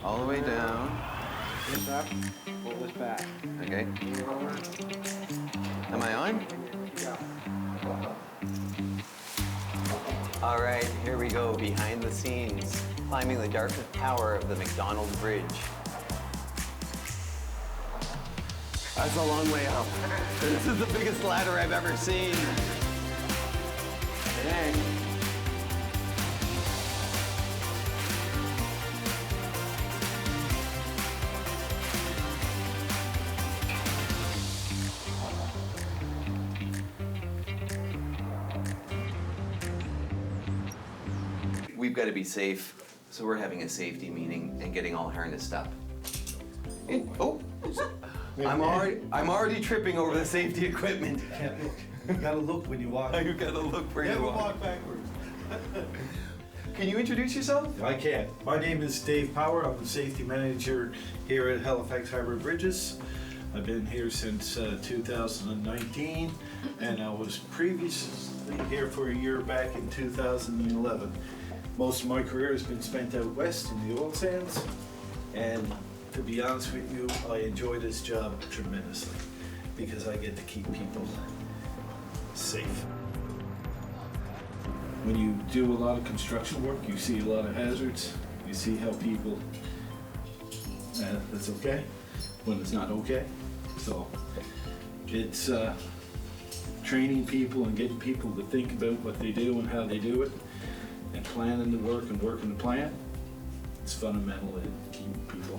All the way down. This up, pull this back. Okay. Move over. Am I on? Yeah. All right, here we go, behind the scenes, climbing the Dartmouth Tower of the McDonald Bridge. That's a long way up. This is the biggest ladder I've ever seen. Dang. We've got to be safe, so we're having a safety meeting and getting all harnessed up. Oh, I'm already tripping over the safety equipment. Can't look. You gotta look when you walk. You gotta look where you Never walk. walk backwards. Can you introduce yourself? I can. My name is Dave Power. I'm the safety manager here at Halifax Harbour Bridges. I've been here since 2019, and I was previously here for a year back in 2011. Most of my career has been spent out west in the oil sands, and to be honest with you, I enjoy this job tremendously because I get to keep people safe. When you do a lot of construction work, you see a lot of hazards. You see how people, that's okay, when it's not okay. So it's training people and getting people to think about what they do and how they do it, and planning the work and working the plan. It's fundamental in keeping people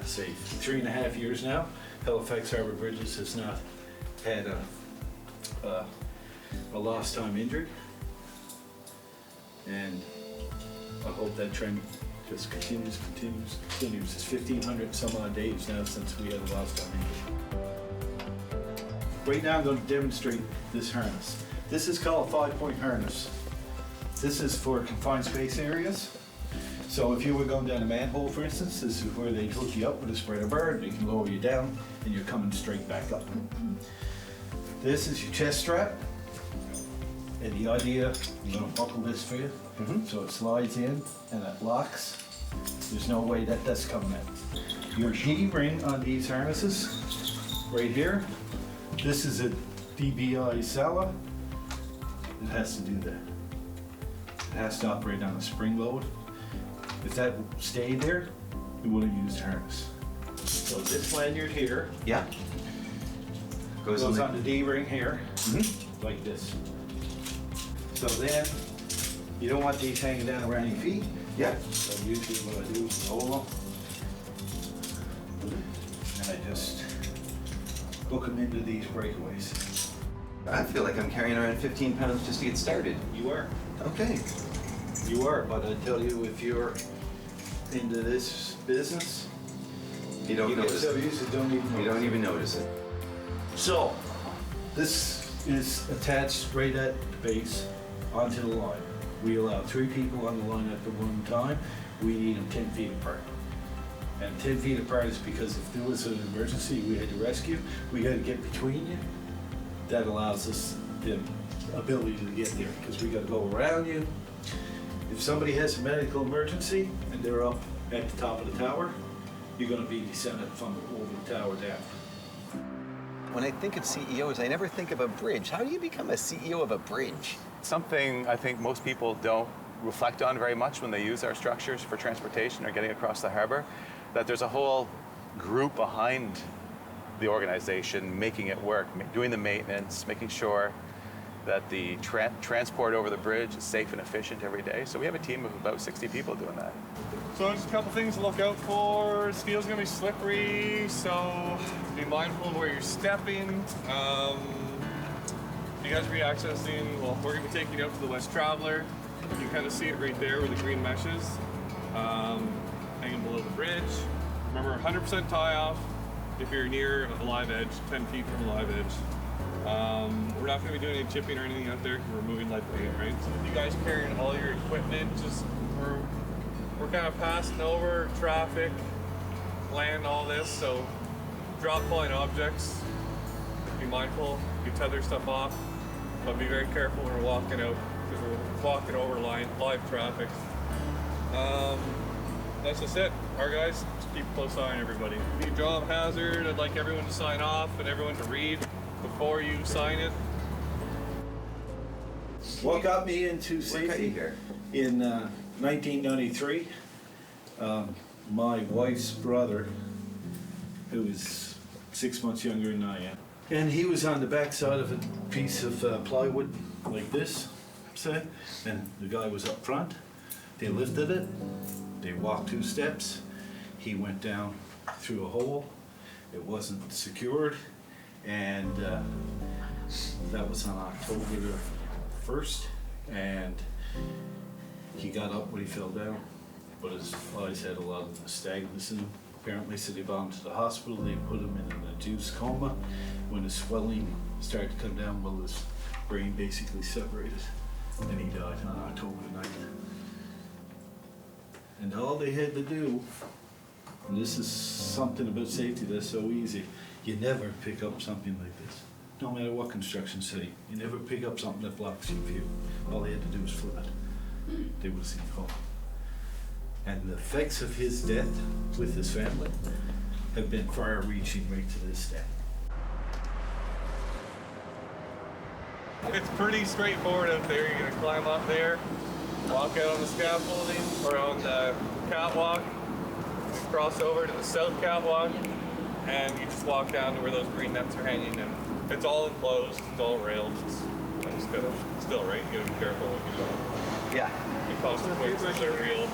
safe. 3.5 years now, Halifax Harbour Bridges has not had a lost time injury, and I hope that trend just continues. It's 1,500 some odd days now since we had a lost time injury. Right now I'm going to demonstrate this harness. This is called a 5-point harness. This is for confined space areas. So if you were going down a manhole, for instance, this is where they hook you up with a spreader bar, and they can lower you down, and you're coming straight back up. This is your chest strap, and the idea, I'm going to buckle this for you, so it slides in and it locks. There's no way that that's coming out. Your D-ring on these harnesses, right here, this is a DBI Sala. It has to do that. It has to operate on a spring load. If that stayed there, we would have used harness. So this lanyard here, Yeah. goes on the D-ring here, like this. So then, you don't want these hanging down around your feet. Yeah. So usually what I do is roll them, and I just hook them into these breakaways. I feel like I'm carrying around 15 pounds just to get started. You are. Okay. You are, but I tell you, if you're into this business, You don't you get notice so it. used to don't even notice. You don't even notice it. So, this is attached right at the base onto the line. We allow 3 people on the line at the one time. We need them 10 feet apart. And 10 feet apart is because if there was an emergency we had to rescue, we got to get between you. That allows us the ability to get there because we got to go around you. If somebody has a medical emergency and they're up at the top of the tower, you're going to be descended from over the tower down. When I think of CEOs, I never think of a bridge. How do you become a CEO of a bridge? Something I think most people don't reflect on very much when they use our structures for transportation or getting across the harbor, that there's a whole group behind the organization making it work, doing the maintenance, making sure that the transport over the bridge is safe and efficient every day. So we have a team of about 60 people doing that. So just a couple things to look out for. Steel's gonna be slippery, so be mindful of where you're stepping. You guys will be accessing, well, we're gonna be taking you out to the West Traveller. You can kind of see it right there with the green meshes hanging below the bridge. Remember, 100% tie off if you're near a live edge, 10 feet from a live edge. We're not going to be doing any chipping or anything out there because we're moving light weight, right? So if you guys carrying all your equipment, just we're kind of passing over traffic, land, all this. So drop falling objects. Be mindful. You tether stuff off, but be very careful when we're walking out because we're walking over live traffic. That's That's just it. Our guys, just keep a close eye on everybody. Be a job hazard. I'd like everyone to sign off and everyone to read before you sign it. What got me into What got you safety? here? In 1993, my wife's brother, who is 6 months younger than I am, and he was on the backside of a piece of plywood like this, say, and the guy was up front. They lifted it, they walked 2 steps, he went down through a hole, it wasn't secured, and that was on October the 1st, and he got up when he fell down, but his eyes had a lot of nystagmus in them. Apparently, so they brought him to the hospital, they put him in an induced coma. When his swelling started to come down, well, his brain basically separated, and he died on October the 9th. And all they had to do, and this is something about safety that's so easy, you never pick up something like this. No matter what construction site, you never pick up something that blocks your view. All they had to do was flat. They would have seen the hole. And the effects of his death with his family have been far-reaching right to this day. It's pretty straightforward out there. You're gonna climb up there, walk out on the scaffolding or on the catwalk, cross over to the south catwalk, and you just walk down to where those green nets are hanging. And it's all enclosed, it's all railed. I just gotta, still right, you gotta be careful when you go. Yeah. The consequences are real.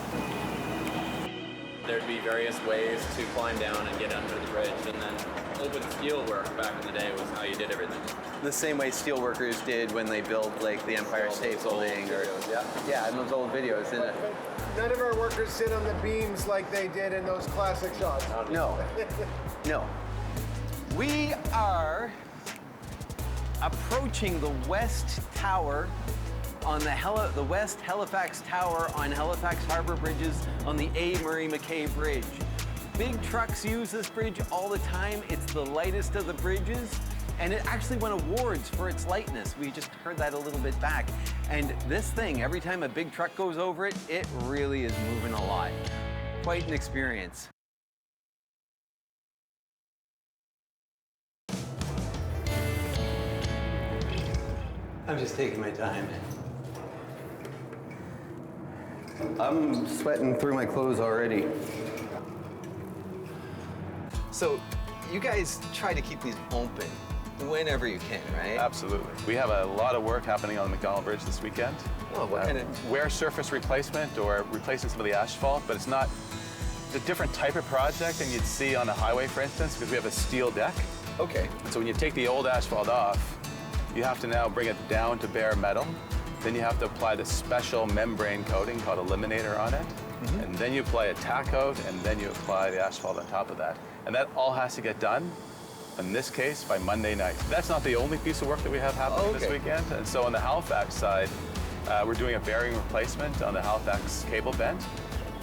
There'd be various ways to climb down and get under the bridge, and then open steel work back in the day was how you did everything. The same way steel workers did when they built like the Empire State Building, or yeah, in those old videos, isn't it? None of our workers sit on the beams like they did in those classic shots. No, no. We are approaching the West Tower on the West Halifax Tower on Halifax Harbour Bridges on the A. Murray McKay Bridge. Big trucks use this bridge all the time. It's the lightest of the bridges, and it actually won awards for its lightness. We just heard that a little bit back. And this thing, every time a big truck goes over it, it really is moving a lot. Quite an experience. I'm just taking my time. I'm sweating through my clothes already. So, you guys try to keep these open whenever you can, right? Absolutely. We have a lot of work happening on the McDonald Bridge this weekend. Oh, what kind of? Wear surface replacement or replacing some of the asphalt, but it's not a different type of project than you'd see on a highway, for instance, because we have a steel deck. Okay. So when you take the old asphalt off, you have to now bring it down to bare metal. Then you have to apply this special membrane coating called Eliminator on it. And then you apply a tack coat, and then you apply the asphalt on top of that. And that all has to get done, in this case, by Monday night. That's not the only piece of work that we have happening this weekend. And so on the Halifax side, we're doing a bearing replacement on the Halifax cable bend.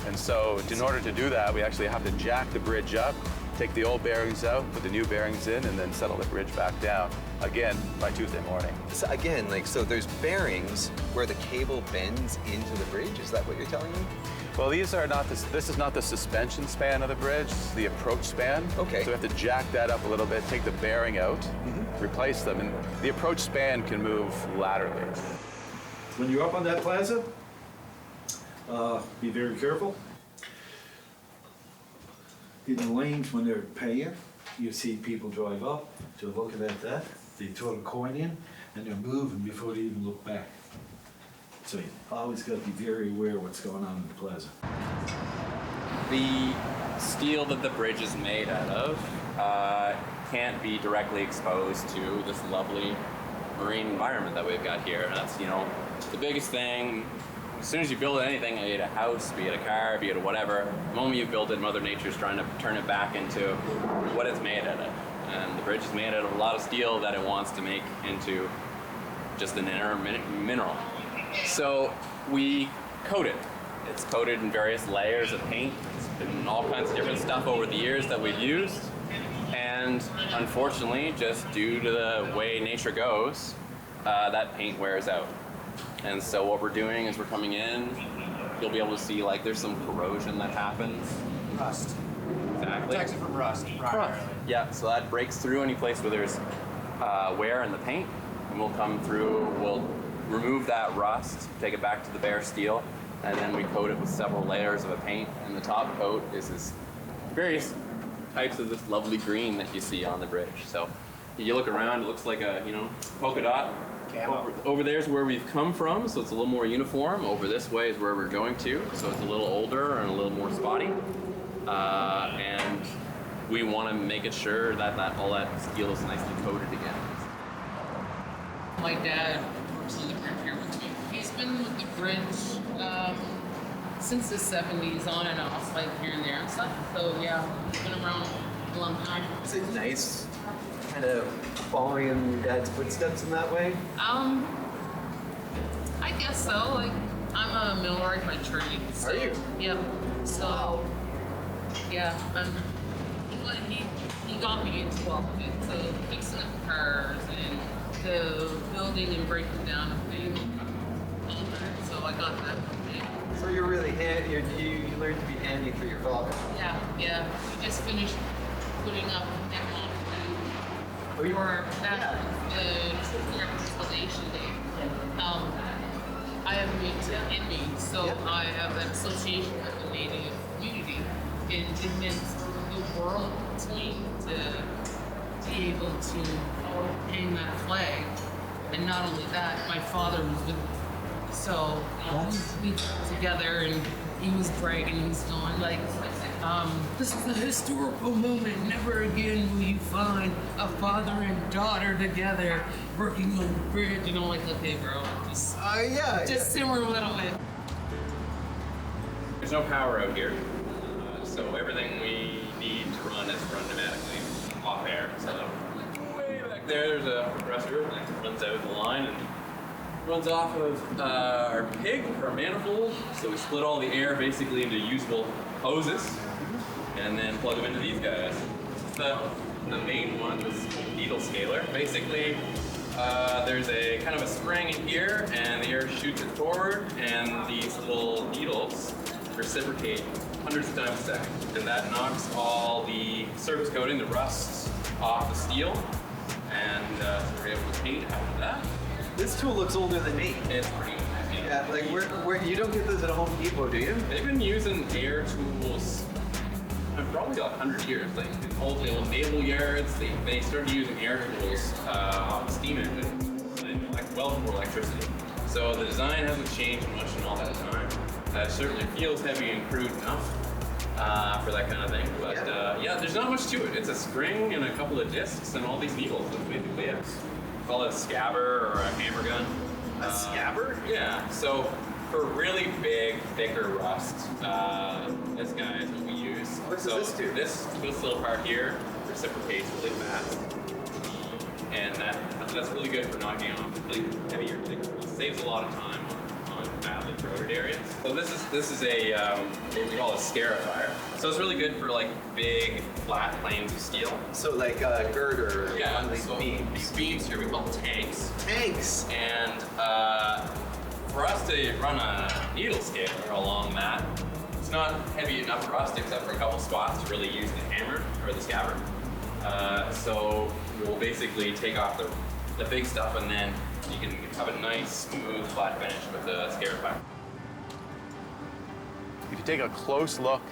And so in order to do that, we actually have to jack the bridge up, take the old bearings out, put the new bearings in, and then settle the bridge back down, again, by Tuesday morning. So again, so there's bearings where the cable bends into the bridge? Is that what you're telling me? Well, these are not this is not the suspension span of the bridge, it's the approach span. Okay. So we have to jack that up a little bit, take the bearing out, replace them, and the approach span can move laterally. When you're up on that plaza, be very careful. In the lanes when they're paying, you see people drive up, they're looking at that, they throw the coin in, and they're moving before they even look back. So you always got to be very aware of what's going on in the plaza. The steel that the bridge is made out of can't be directly exposed to this lovely marine environment that we've got here. And that's, the biggest thing. As soon as you build anything, be it a house, be it a car, be it whatever, the moment you build it, Mother Nature's trying to turn it back into what it's made out of. And the bridge is made out of a lot of steel that it wants to make into just an inner mineral. So we coat it. It's coated in various layers of paint. It's been all kinds of different stuff over the years that we've used. And unfortunately, just due to the way nature goes, that paint wears out. And so what we're doing is we're coming in, you'll be able to see like there's some corrosion that happens. Rust. Exactly. Protects it from rust primarily. Yeah, so that breaks through any place where there's wear in the paint, and we'll come through, we'll remove that rust, take it back to the bare steel, and then we coat it with several layers of a paint, and the top coat is this various types of this lovely green that you see on the bridge. So you look around, it looks like a, polka dot. Over there is where we've come from, so it's a little more uniform. Over this way is where we're going to, so it's a little older and a little more spotty. And we want to make it sure that all that steel is nicely coated again. My dad works on the bridge here with me. He's been with the bridge since the 70s, on and off, like here and there and stuff. So yeah, he's been around a long time. Is it nice, kind of following in your dad's footsteps in that way? I guess so. Like, I'm a millwright by trade. So, Are you? Yep. So, yeah, he got me into all of it. So fixing up cars and the building and breaking down of things. All that. So I got that from him. So you're really handy. You learned to be handy for your father. Yeah. We just finished putting up that one. Oh, you For that, the installation day. I have moved in me, so I have an association with the Native community, and it meant the world to me to be able to hang that flag. And not only that, my father was with me. So we got together, and he was bragging, he was going like, this is a historical moment. Never again will you find a father and daughter together working on the bridge. And I'm like, okay, bro, just simmer a little bit. There's no power out here, so everything we need to run is run pneumatically off air. So way back there's a compressor that runs out of the line and runs off of our pig, our manifold. So we split all the air basically into usable hoses, and then plug them into these guys. The main one is needle scaler. Basically, there's a kind of a spring in here, and the air shoots it forward, and these little needles reciprocate hundreds of times a second. And that knocks all the surface coating, the rust, off the steel, and so we're able to paint after that. This tool looks older than me. It's pretty nice. Yeah, like you don't get this at Home Depot, do you? They've been using air tools probably 100 years. Like old naval yards, they started using air tools off the steam engine, like well before electricity. So the design hasn't changed much in all that time. It certainly feels heavy and crude enough for that kind of thing. But yeah, there's not much to it. It's a spring and a couple of discs and all these needles. That's basically it. Call it a scabber or a hammer gun. A scabber? Yeah. So for really big, thicker rust, this guy is what we use. What does this do? This little part here reciprocates really fast, and that's really good for knocking off really heavier things. It saves a lot of time on badly corroded areas. So this is a what we call a scarifier. So it's really good for like big flat planes of steel. So like a girder, Yeah, one of these so beams. these beams here we call tanks. Tanks. And for us to run a needle scaler along that, it's not heavy enough for us except for a couple spots to really use the hammer or the scabber. So we'll basically take off the big stuff, and then you can have a nice, smooth, flat finish with the scarifier. If you take a close look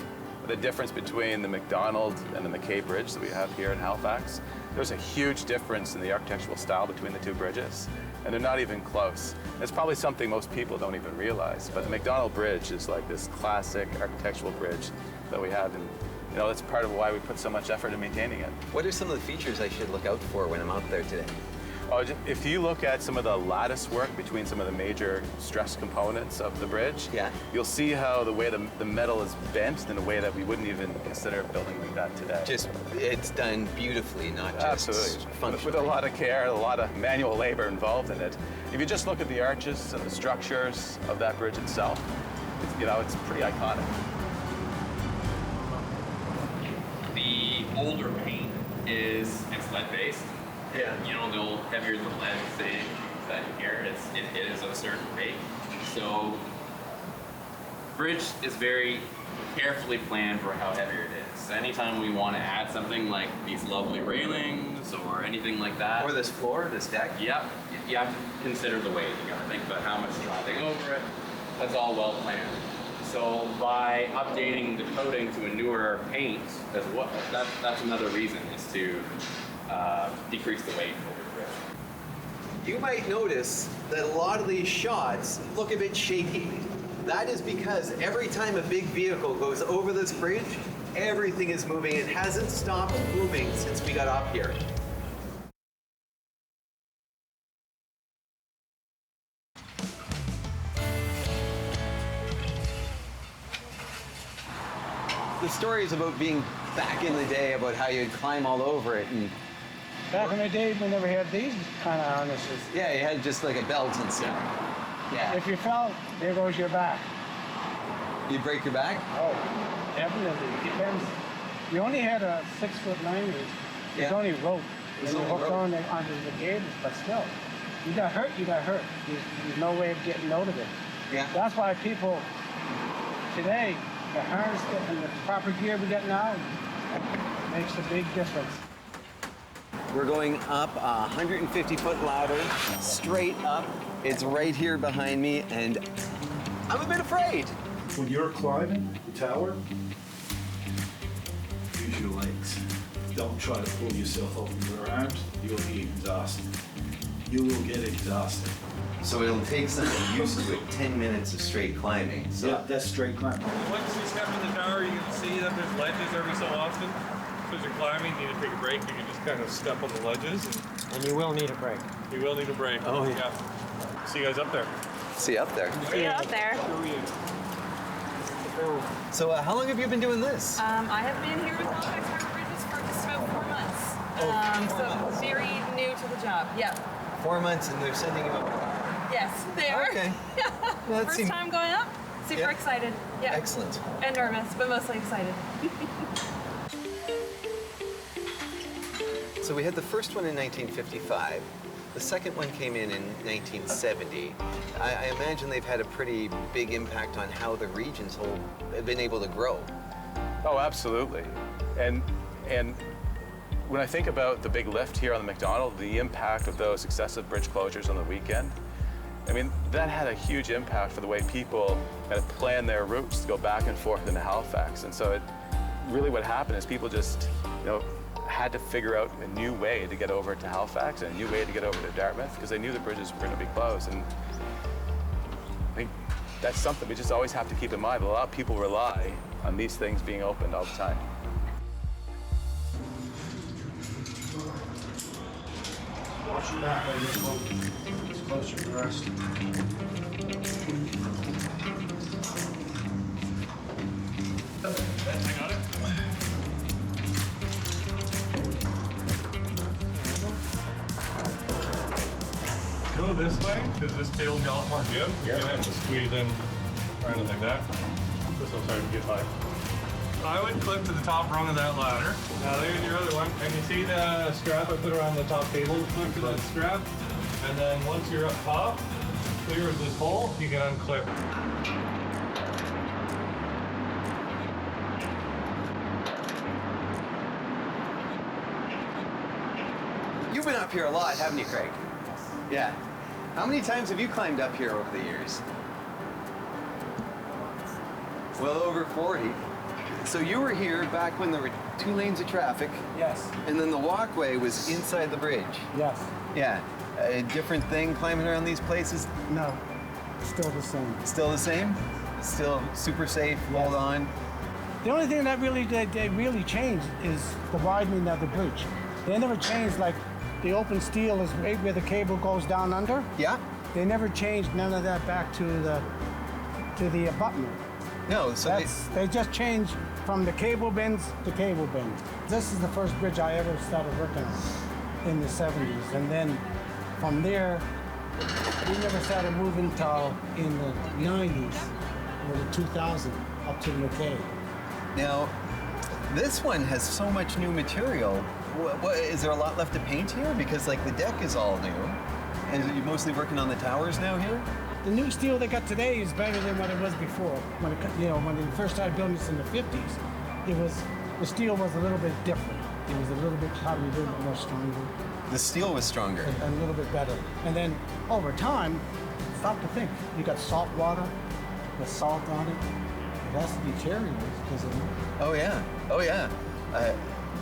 at the difference between the McDonald and the McKay Bridge that we have here in Halifax, there's a huge difference in the architectural style between the two bridges, and they're not even close. It's probably something most people don't even realize, but the McDonald Bridge is like this classic architectural bridge that we have, and that's part of why we put so much effort in maintaining it. What are some of the features I should look out for when I'm out there today? If you look at some of the lattice work between some of the major stress components of the bridge, you'll see how the way the metal is bent in a way that we wouldn't even consider building like that today. It's done beautifully, not just functionally. With a lot of care, a lot of manual labor involved in it. If you just look at the arches and the structures of that bridge itself, it's pretty iconic. The older paint it's lead-based. Yeah. The old heavier than lead saying that here, it is of a certain weight. So bridge is very carefully planned for how heavy it is. Anytime we want to add something like these lovely railings or anything like that. Or this floor, this deck? Yep, you have to consider the weight. You gotta think about how much driving over it. That's all well planned. So by updating the coating to a newer paint as well, that's another reason is to decrease the weight over the bridge. You might notice that a lot of these shots look a bit shaky. That is because every time a big vehicle goes over this bridge, everything is moving. It hasn't stopped moving since we got up here. The story is about being back in the day, about how you'd climb all over it. And Back in the day, we never had these kind of harnesses. yeah, you had just like a belt and stuff. Yeah. If you fell, there goes your back. You'd break your back? Oh, definitely. Depends. You only had a 6'9". There's only rope. There's And you only hooked rope. on onto the cables, but still, you got hurt. You got hurt. There's no way of getting out of it. Yeah. That's why people today, the harness and the proper gear we got now makes a big difference. We're going up a 150-foot ladder, straight up. It's right here behind me, and I'm a bit afraid. When you're climbing the tower, use your legs. Don't try to pull yourself up with your arms. You'll be exhausted. You will get exhausted. So it'll take someone used to it 10 minutes of straight climbing. So Yeah, that's straight climbing. Once you step in the tower, you can see that there's ledges every so often. So as you're climbing, you need to take a break. You can just kind of step on the ledges. And you will need a break. You will need a break. Oh, yeah. See you guys up there. see you up there. See you out there. So how long have you been doing this? I have been here with Halifax Harbor Bridges for just about 4 months. So very new to the job. Yeah. 4 months, and they're sending you up. Yes, they are. Okay. Well, that First seems- time going up. Super Yeah. excited. Yeah. Excellent. And nervous, but mostly excited. So we had the first one in 1955. The second one came in 1970. I imagine they've had a pretty big impact on how the region's whole have been able to grow. Oh, absolutely. And when I think about the big lift here on the McDonald, the impact of those excessive bridge closures on the weekend, I mean, that had a huge impact for the way people kind of plan their routes to go back and forth into Halifax. And so really what happened is people just, had to figure out a new way to get over to Halifax and a new way to get over to Dartmouth because they knew the bridges were going to be closed. And I think that's something we just always have to keep in mind. A lot of people rely on these things being opened all the time. Watch your back while you're floating. It's closer to the rest. I got it. Go this way, because this table's got a lot more give. You're gonna have to squeeze in kind of like that. This will start to get high. I would clip to the top rung of that ladder. Now there's your other one. And you see the strap I put around the top table? Clip to that strap. And then once you're up top, clear as this hole, you can unclip. You've been up here a lot, haven't you, Craig? Yeah. How many times have you climbed up here over the years? Well over 40. So you were here back when there were 2 lanes of traffic, Yes. and then the walkway was inside the bridge. Yes. Yeah. A different thing climbing around these places? No. Still the same. Still the same? Still super safe, hold on. The only thing that they really changed is the widening of the bridge. They never changed, like the open steel is right where the cable goes down under. Yeah? They never changed none of that back to the abutment. No, so They just changed from the cable bins to cable bins. This is the first bridge I ever started working on in the 70s. And then from there, we never started moving till in the 90s or the 2000 up to the McKay. now, this one has so much new material. What, is there a lot left to paint here? Because like the deck is all new. And you're mostly working on the towers now here? The new steel they got today is better than what it was before. When when they first started building this in the 50s, the steel was a little bit different. It was a little bit probably a little bit more stronger. The steel was stronger. And a little bit better. And then over time, stop to think. You got salt water with salt on it. It has to deteriorate, does it not? Oh yeah. Oh yeah. I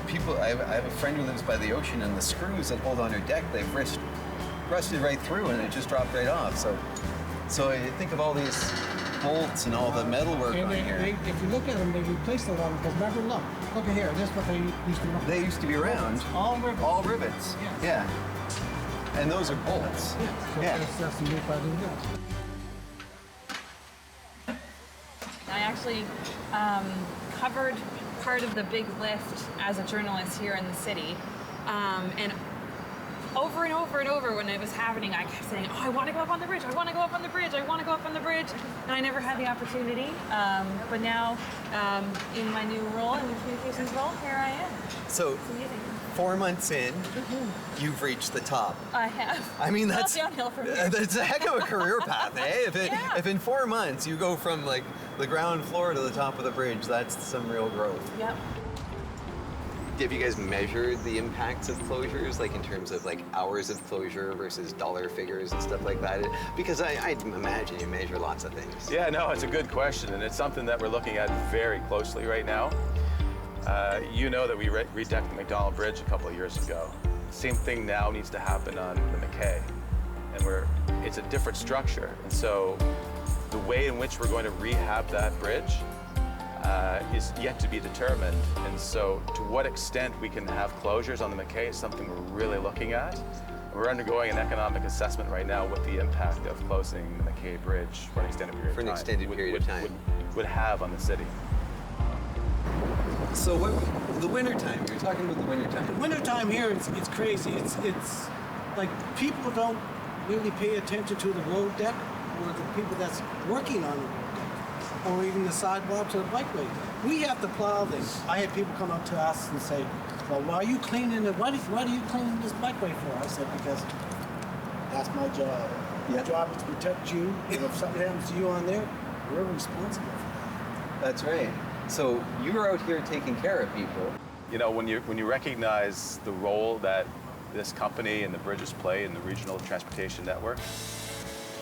have a friend who lives by the ocean, and the screws that hold on her deck, they've rusted right through, and it just dropped right off. So I think of all these bolts and all the metal work on here. If you look at them, they replaced a lot of them. Because remember, look at here. This is what they used to look. They used to be round. All rivets. All rivets. Yes. Yeah. And those are bolts. Yeah. So Yeah. that's the new part of it. I actually covered part of the big lift as a journalist here in the city. And over and over and over when it was happening, I kept saying, oh, I want to go up on the bridge, I want to go up on the bridge, I want to go up on the bridge. And I never had the opportunity. But now, in my new role, in the communications role, here I am. So, It's amazing. 4 months in, you've reached the top. I have. I mean, It's all that's downhill from here. that's a heck of a career path, eh? Yeah. If in 4 months you go from like the ground floor to the top of the bridge, that's some real growth. Yep. Have you guys measured the impacts of closures, like in terms of like hours of closure versus dollar figures and stuff like that? Because I imagine you measure lots of things. Yeah, no, it's a good question, and it's something that we're looking at very closely right now. You know that we redecked the McDonald Bridge a couple of years ago. Same thing now needs to happen on the McKay, and it's a different structure, and so the way in which we're going to rehab that bridge is yet to be determined. And so to what extent we can have closures on the McKay is something we're really looking at. We're undergoing an economic assessment right now what the impact of closing the McKay Bridge for an extended period of time. For an extended period of time. Would have on the city. So the winter time, you're talking about the winter time. Wintertime here, it's crazy. It's like people don't really pay attention to the road deck or the people that's working on the road deck or even the sidewalks or the bikeway. We have to plow things. I had people come up to us and say, well, why are you cleaning it? Why are you cleaning this bikeway for? I said, because that's my job. My job is to protect you, and if something happens to you on there, we're responsible for that. That's right. So you're out here taking care of people. You know, when you recognize the role that this company and the bridges play in the regional transportation network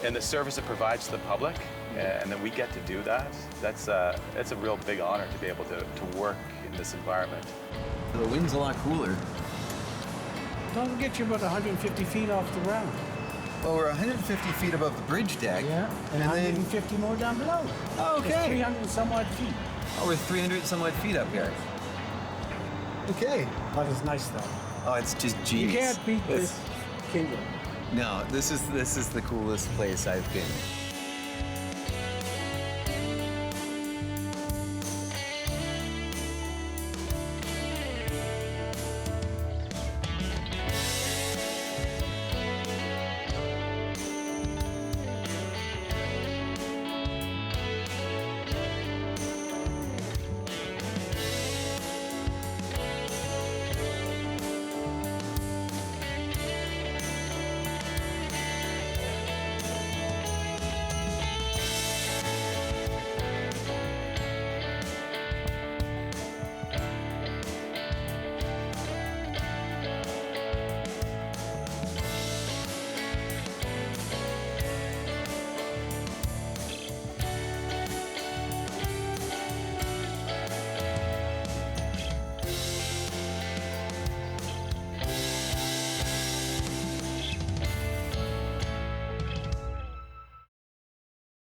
and the service it provides to the public, and then we get to do that, that's a real big honor to be able to work in this environment. The wind's a lot cooler. Don't forget you're about 150 feet off the ground. Well, we're 150 feet above the bridge deck. Yeah, and 150 more down below. Oh, okay. It's 300 and some odd feet. Oh, we're 300 and some odd feet up here. Okay. But it's nice though. Oh, it's just genius. You can't beat this kingdom. No, this is the coolest place I've been.